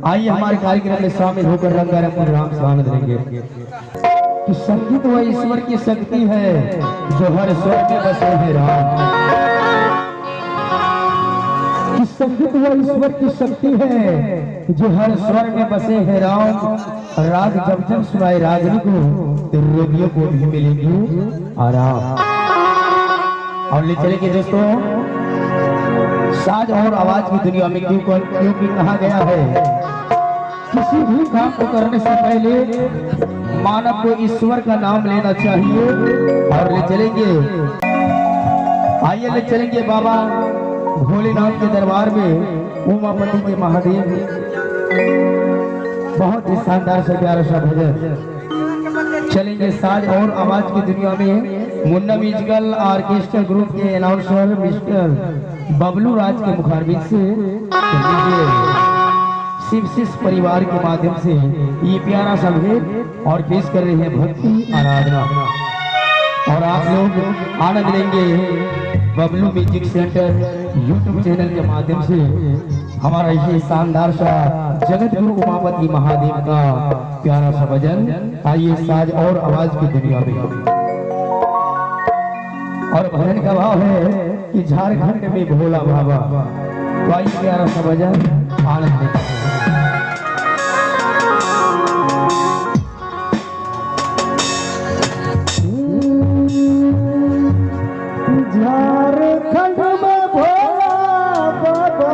आइए हमारे कार्यक्रम में शामिल होकर रंगारंग प्रोग्राम से आनंद लेंगे कि संगीत वह ईश्वर की शक्ति है जो हर स्वर में बसे है राम। कि संगीत वह ईश्वर की शक्ति है जो हर स्वर में बसे है राम। राग जब जब सुनाए रागनी को तो रोगियों को भी मिलेगी आराम। और ले चलेंगे दोस्तों, साज और आवाज की दुनिया में क्योंकि कहा गया है किसी भी काम को करने से पहले मानव को ईश्वर का नाम लेना चाहिए। और ले चलेंगे, आइए ले चलेंगे बाबा भोलेनाथ के दरबार में उमापति के महादेव। बहुत ही शानदार से प्यारा सा भजन चलेंगे साज और आवाज की दुनिया में। मुन्ना म्यूजिकल ऑर्केस्ट्रा ग्रुप के अनाउंसर मिस्टर बबलू राज के मुखारबिन से शिव परिवार के माध्यम से ये प्यारा सा भेद और पेश कर रहे हैं भक्ति आराधना। और आप लोग आनंद लेंगे Bablu music centre YouTube channel के माध्यम से हमारा ये शानदार सा जगत गुरु उमापति महादेव का प्यारा सा भजन। आइए साज और आवाज की दुनिया में। और भजन का भाव है कि झारखंड में भोला बाबा। तो आइए प्यारा सा भजन आनंद लेते हैं। झारखंड में भोला बाबा,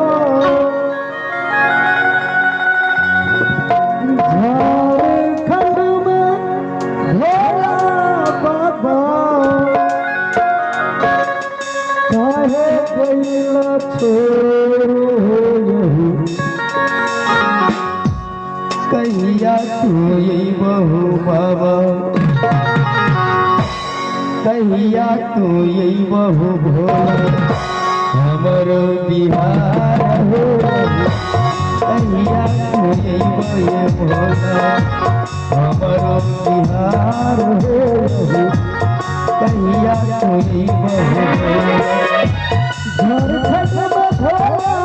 झारखंड में भोला बाबा, काहे गइला छोड़ कहिया तू बहु बाबा, कहिया तू यही बहु भोला हमरो बिहार हो। कहिया तू यही बहु भोला हमरो बिहार हो। कहिया तू यही बहु झारखंड में भोला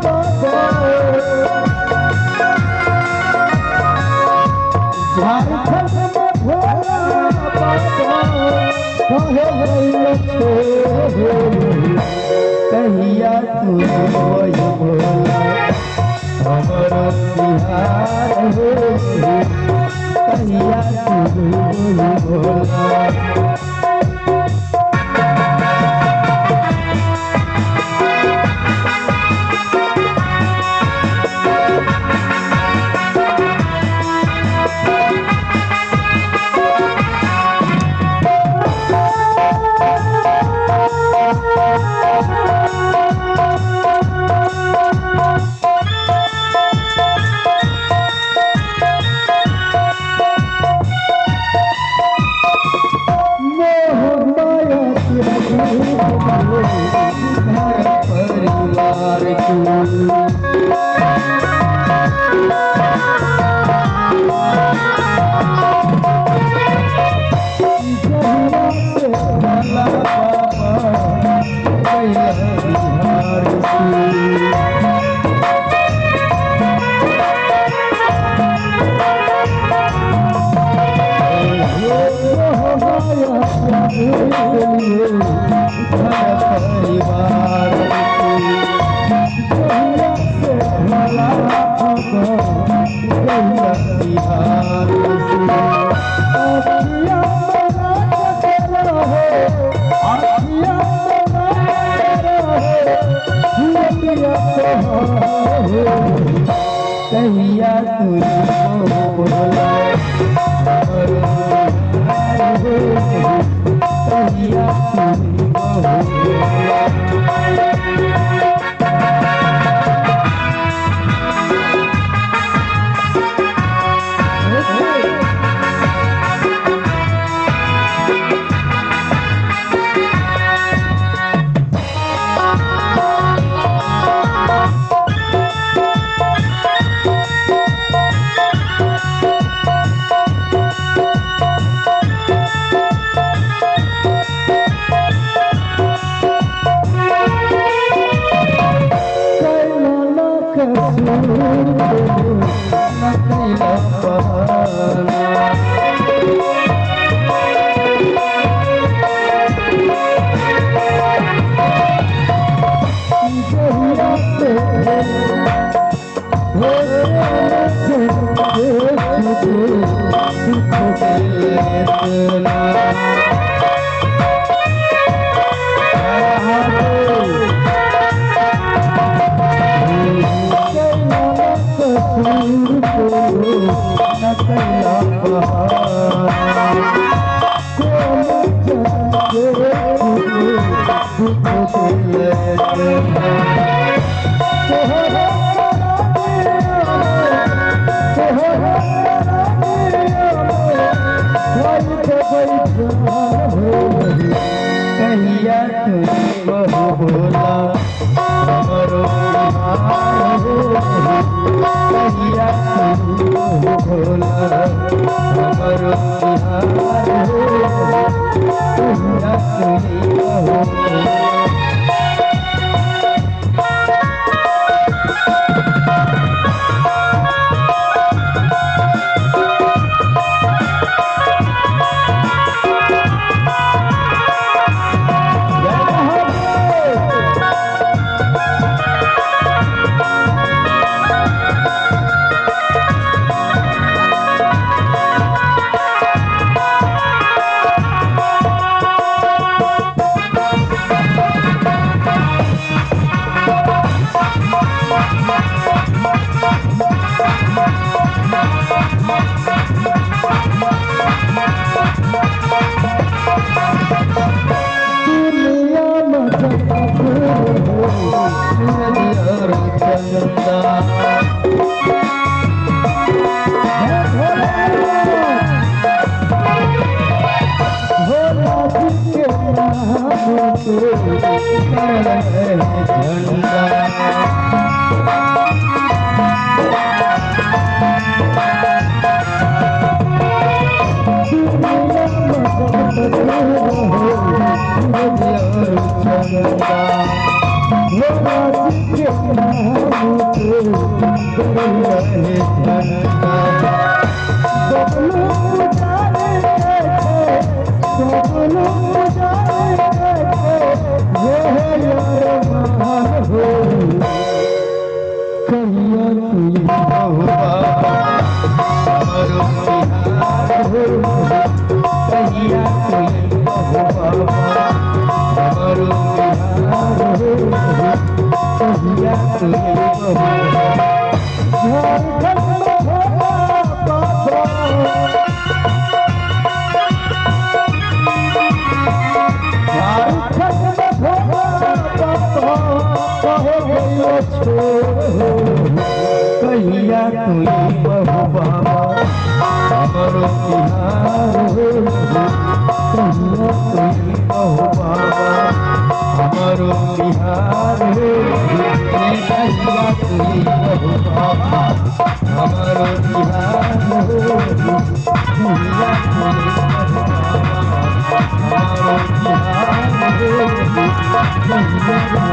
बाबा, झारखंड में भोला बाबा, कहिया तू वही भोला हमरो बिहार हो। कहिया तू वही भोला। कहिया तू भोला कहिया कहिया तुझे बहु भोला हमरो बिहार हो कहिया तुझे बहु भोला हमरो बिहार हो कहिया तुझे बहु भोला कहिया तुई बहु बाबा हमरो बिहार हो कहिया तुई बहु बाबा हमरो बिहार हो कहिया तुई बहु बाबा हमरो बिहार हो कहिया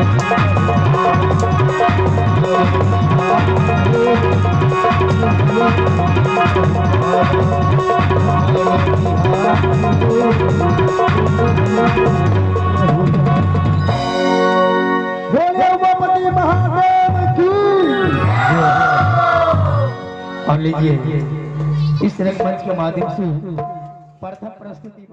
तुई बहु बाबा हमरो और लीजिए इस रंगमंच के माध्यम से प्रथम प्रस्तुति